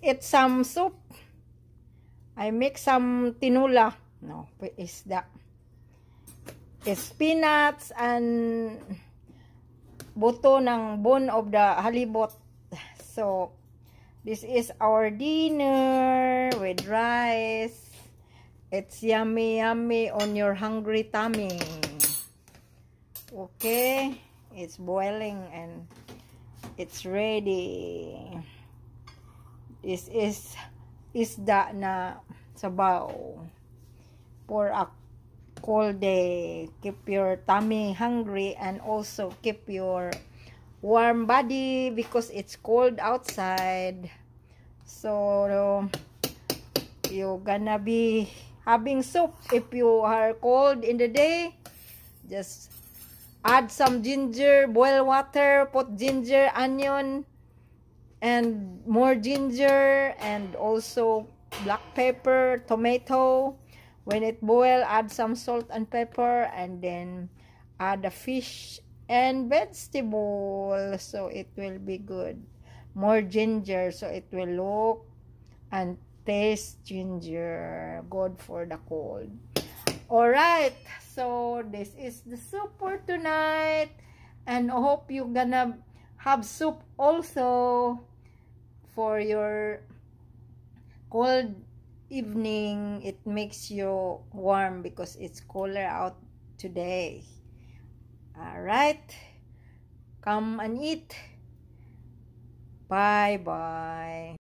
eat some soup. I make some tinula. No, is that? It's peanuts and buto ng bone of the halibut. So, this is our dinner with rice. It's yummy, yummy on your hungry tummy. Okay, it's boiling and it's ready. This is isda na sabaw for a cold day. Keep your tummy hungry and also keep your warm body because it's cold outside. So you're gonna be having soup. If you are cold in the day, just add some ginger, boil water, put ginger, onion, and more ginger, and also black pepper, tomato. When it boil, add some salt and pepper, and then add the fish and vegetable, so it will be good. More ginger, so it will look and taste ginger, good for the cold. All right, so this is the soup for tonight, and I hope you gonna have soup also for your cold evening. It makes you warm because it's cooler out today. All right, come and eat. Bye bye.